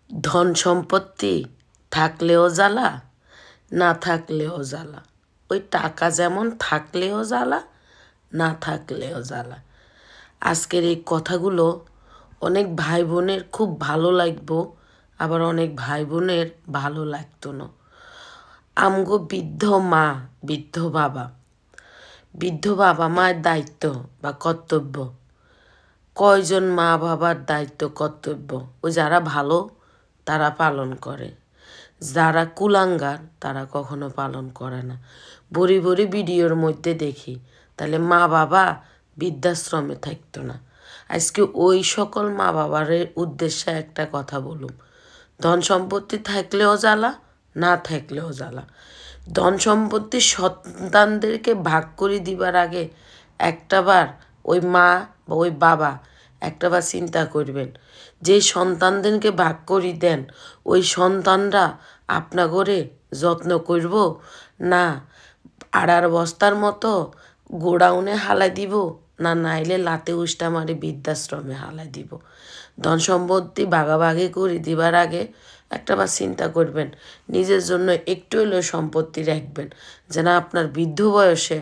ধন সম্পত্তি থাকলেও জ্বালা, না থাকলেও জ্বালা। ওই টাকা যেমন থাকলেও জ্বালা, না থাকলেও জ্বালা। আজকের এই কথাগুলো অনেক ভাই বোনের খুব ভালো লাগবো, আবার অনেক ভাই বোনের ভালো লাগতো না। আমগো বৃদ্ধ মা, বৃদ্ধ বাবা মায়ের দায়িত্ব বা কর্তব্য, কয়জন মা বাবার দায়িত্ব কর্তব্য ও যারা ভালো তারা পালন করে, যারা কুলাঙ্গার তারা কখনো পালন করে না। বড়ি বড়ি ভিডিওর মধ্যে দেখি, তাহলে মা বাবা বৃদ্ধাশ্রমে থাকতো না। আজকে ওই সকল মা বাবার উদ্দেশ্যে একটা কথা বলুম, ধন সম্পত্তি থাকলেও জ্বালা, না থাকলেও জ্বালা। ধন সম্পত্তি সন্তানদেরকে ভাগ করে দিবার আগে একটাবার ওই মা বা ওই বাবা একটাবার চিন্তা করবেন, যে সন্তানদেরকে ভাগ করে দেন ওই সন্তানরা আপনা করে যত্ন করব, না আড়ার বস্তার মতো গোডাউনে হালাই দিব, না নাইলে লাতে উষ্টা মারি বৃদ্ধাশ্রমে হালাই দিব। ধন সম্পত্তি ভাগাভাগি করে দিবার আগে একটাবার চিন্তা করবেন, নিজের জন্য একটু হলেও সম্পত্তি রাখবেন, যেন আপনার বৃদ্ধ বয়সে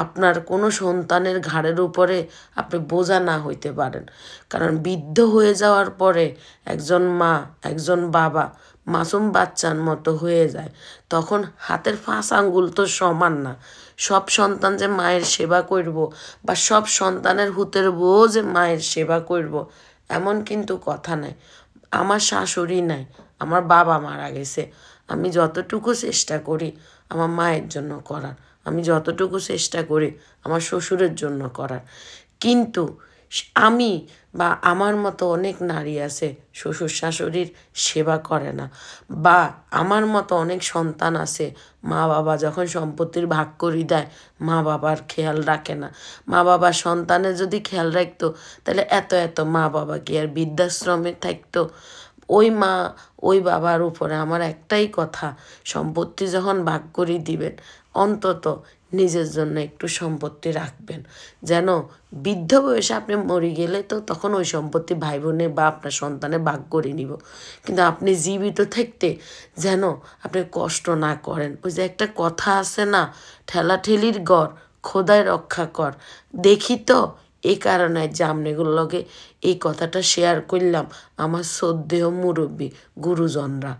আপনার কোনো সন্তানের ঘাড়ের উপরে আপনি বোঝা না হইতে পারেন। কারণ বৃদ্ধ হয়ে যাওয়ার পরে একজন মা, একজন বাবা মাসুম বাচ্চার মতো হয়ে যায়। তখন হাতের 5 আঙ্গুল তো সমান না। সব সন্তান যে মায়ের সেবা করব, বা সব সন্তানের হুতের বউ যে মায়ের সেবা করব, এমন কিন্তু কথা নাই। আমার শাশুড়ি নাই, আমার বাবা মারা গেছে, আমি যতটুকু চেষ্টা করি আমার মায়ের জন্য করার, আমি যতটুকু চেষ্টা করি আমার শ্বশুরের জন্য করার। কিন্তু আমি বা আমার মতো অনেক নারী আছে শ্বশুর শাশুড়ির সেবা করে না, বা আমার মতো অনেক সন্তান আছে মা বাবা যখন সম্পত্তির ভাগ করে দেয় মা বাবার খেয়াল রাখে না। মা বাবা সন্তানের যদি খেয়াল রাখতো তাহলে এত এত মা বাবা কি আর বৃদ্ধাশ্রমে থাকতো? ওই মা ওই বাবার উপরে আমার একটাই কথা, সম্পত্তি যখন ভাগ করে দিবেন অন্তত নিজের জন্য একটু সম্পত্তি রাখবেন, যেন বৃদ্ধ বয়সে আপনি মরে গেলে তো তখন ওই সম্পত্তি ভাই বোনে বা আপনার সন্তানে ভাগ করে নিব, কিন্তু আপনি জীবিত থাকতে যেন আপনি কষ্ট না করেন। ওই যে একটা কথা আছে না, ঠেলাঠেলির গড় খোদায় রক্ষা কর। দেখি তো এই কারণে যে আপনাগুলোকে এই কথাটা শেয়ার করলাম আমার শ্রদ্ধেয় মুরব্বী গুরুজনরা।